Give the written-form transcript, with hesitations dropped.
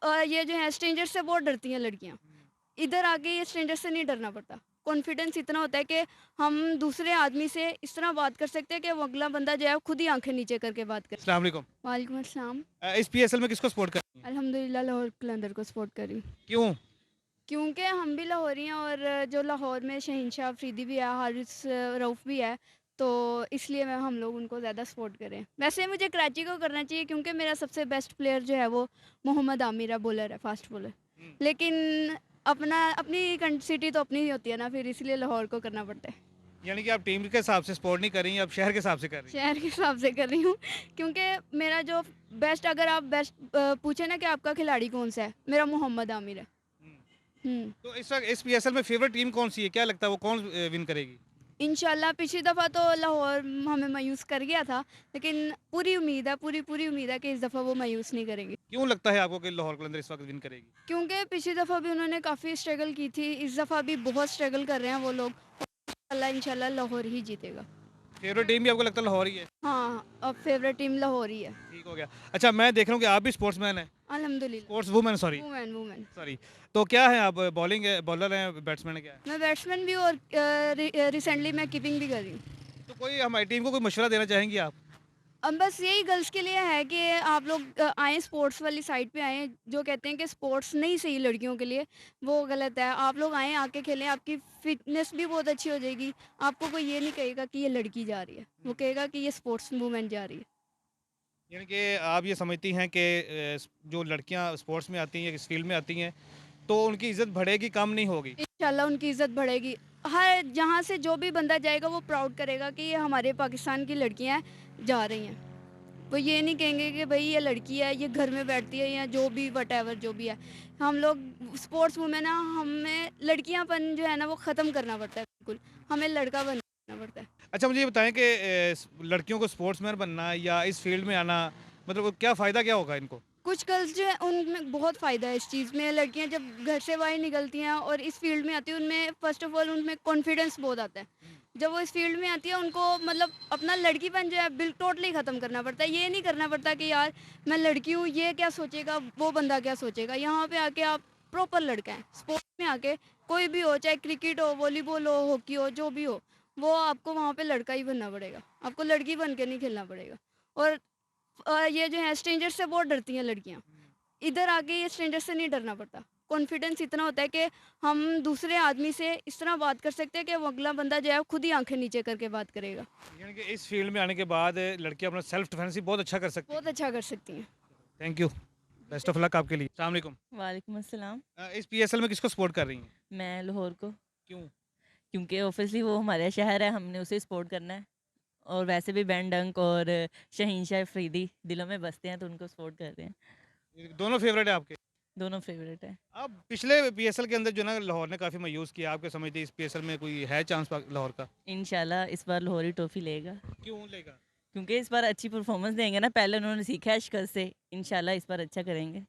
ये जो है स्ट्रेंजर से बहुत डरती हैं लड़कियाँ। इधर आके ये स्ट्रेंजर से नहीं डरना पड़ता। कॉन्फिडेंस इतना होता है कि हम दूसरे आदमी से इस तरह बात कर सकते हैं कि वो अगला बंदा जो है खुद ही आँखें नीचे करके बात करे। अस्सलाम वालेकुम। वालेकुम अस्सलाम। इस पीएसएल में किसको सपोर्ट करती हैं? अल्हम्दुलिल्लाह लाहौर कलंदर को सपोर्ट कर रही हूँ। क्यों? क्योंकि हम भी लाहौरी हैं और जो लाहौर में शहंशाह अफरीदी भी है, हारिस रऊफ़ भी है, तो इसलिए मैं हम लोग उनको ज़्यादा सपोर्ट करें। वैसे मुझे कराची को करना चाहिए क्योंकि मेरा सबसे बेस्ट प्लेयर जो है वो मोहम्मद आमिर है, बॉलर है, फास्ट बॉलर। हुँ। लेकिन अपनी सिटी तो अपनी ही होती है ना, फिर इसलिए लाहौर को करना पड़ता है। यानी कि आप टीम के हिसाब से सपोर्ट नहीं कर रही हैं, आप शहर के हिसाब से कर रही हैं। शहर के हिसाब से कर रही हूँ क्योंकि मेरा जो बेस्ट, अगर आप बेस्ट पूछे ना कि आपका खिलाड़ी कौन सा है, मेरा मोहम्मद आमिर है। हुँ। हुँ। तो इस वक़्त इस पीएसएल में फेवरेट टीम कौन-सी है? क्या लगता है वो कौन विन करेगी? इंशाल्लाह पिछली दफ़ा तो लाहौर हमें मायूस कर गया था, लेकिन पूरी उम्मीद है कि इस दफ़ा वो मायूस नहीं करेंगे। क्यों लगता है आपको कि लाहौर कलंदर इस वक़्त विन करेगी? क्योंकि पिछली दफ़ा भी उन्होंने काफ़ी स्ट्रगल की थी, इस दफ़ा भी बहुत स्ट्रगल कर रहे हैं वो लोग। इंशाल्लाह लाहौर ही जीतेगा। फेवरेट टीम भी आपको लगता है लाहौर ही है? हाँ, अब फेवरेट टीम लाहौर ही है। ठीक हो गया। अच्छा मैं देख रहा हूँ कि आप भी स्पोर्ट्समैन हैं, अल्हम्दुलिल्लाह। Sports woman sorry, women women. Sorry. तो क्या हैं आप बॉलिंग है बॉलर हैं, बैट्समैन हैं क्या हैं? मैं बैट्समैन भी हूँ और रिसेंटली मैं कीपिंग भी कर रही हूँ। तो कोई हमारी टीम को कोई मशवरा देना चाहेंगी आप? अब बस यही गर्ल्स के लिए है कि आप लोग आएँ स्पोर्ट्स वाली साइड पे आएँ, जो कहते हैं कि स्पोर्ट्स नहीं सही लड़कियों के लिए, वो गलत है। आप लोग आएँ, आके खेलें, आपकी फ़िटनेस भी बहुत अच्छी हो जाएगी। आपको कोई ये नहीं कहेगा कि ये लड़की जा रही है, वो कहेगा कि ये स्पोर्ट्स वूमेन जा रही है। यानी कि आप ये समझती हैं कि जो लड़कियाँ स्पोर्ट्स में आती हैं, इस फील्ड में आती हैं, तो उनकी इज़्ज़त बढ़ेगी, कम नहीं होगी? इंशाल्लाह उनकी इज़्ज़त बढ़ेगी। हर जहाँ से जो भी बंदा जाएगा वो प्राउड करेगा कि ये हमारे पाकिस्तान की लड़कियाँ जा रही हैं। वो ये नहीं कहेंगे कि भई ये लड़की है, ये घर में बैठती है या जो भी व्हाटएवर जो भी है। हम लोग स्पोर्ट्स वुमेन है, हमें लड़कियाँपन जो है ना वो ख़त्म करना पड़ता है बिल्कुल। हमें लड़का बनना पड़ता है। अच्छा मुझे ये बताएँ कि लड़कियों को स्पोर्ट्समैन बनना या इस फील्ड में आना मतलब वो क्या फ़ायदा क्या होगा इनको? कुछ गर्ल्स जो है उनमें बहुत फ़ायदा है इस चीज़ में। लड़कियाँ जब घर से बाहर निकलती हैं और इस फील्ड में आती हैं, उनमें फ़र्स्ट ऑफ़ ऑल उनमें कॉन्फिडेंस बहुत आता है। जब वो इस फील्ड में आती है उनको मतलब अपना लड़कीपन जो है टोटली ख़त्म करना पड़ता है। ये नहीं करना पड़ता कि यार मैं लड़की हूँ, ये क्या सोचेगा, वो बंदा क्या सोचेगा। यहाँ पे आके आप प्रॉपर लड़का हैं। स्पोर्ट्स में आके कोई भी हो, चाहे क्रिकेट हो, वॉलीबॉल हो, हॉकी हो, जो भी हो, वो आपको वहाँ पे लड़का ही बनना पड़ेगा। आपको लड़की बन के नहीं खेलना पड़ेगा। और ये जो है स्ट्रेंजर से बहुत डरती हैं लड़कियाँ। इधर आके ये स्ट्रेंजर से नहीं डरना पड़ता। कॉन्फिडेंस इतना होता है कि हम दूसरे आदमी से इस तरह बात कर सकते हैं कि वो अगला बंदा जो है खुद ही आँखें नीचे करके बात करेगा। यानी कि इस फील्ड में आने के बाद लड़कियाँ अपना सेल्फ डिफेंस भी बहुत अच्छा कर सकती बहुत हैं। अच्छा कर सकती हैं। Thank you. Best of luck आपके लिए। अस्सलाम वालेकुम। वालेकुम अस्सलाम। इस पीएसएल में किसको सपोर्ट कर रही हैं? मैं लाहौर को, क्यों? क्योंकि ऑब्वियसली वो हमारा शहर है, हमने उसे सपोर्ट करना है। और वैसे भी बैन डंक और शहीनशाह अफरीदी दिलों में बसते हैं, तो उनको सपोर्ट कर रहे हैं। ये दोनों फेवरेट है आपके? दोनों फेवरेट है। अब पिछले पीएसएल के अंदर जो है ना लाहौर ने काफ़ी मायूस किया। आप क्या समझते हैं इस पीएसएल में कोई है चांस लाहौर का? इंशाल्लाह इस बार लाहौर ही ट्रॉफी लेगा, क्यों लेगा? क्योंकि इस बार अच्छी परफॉर्मेंस देंगे ना। पहले उन्होंने सीखा है शिकस्त से, इंशाल्लाह इस बार अच्छा करेंगे।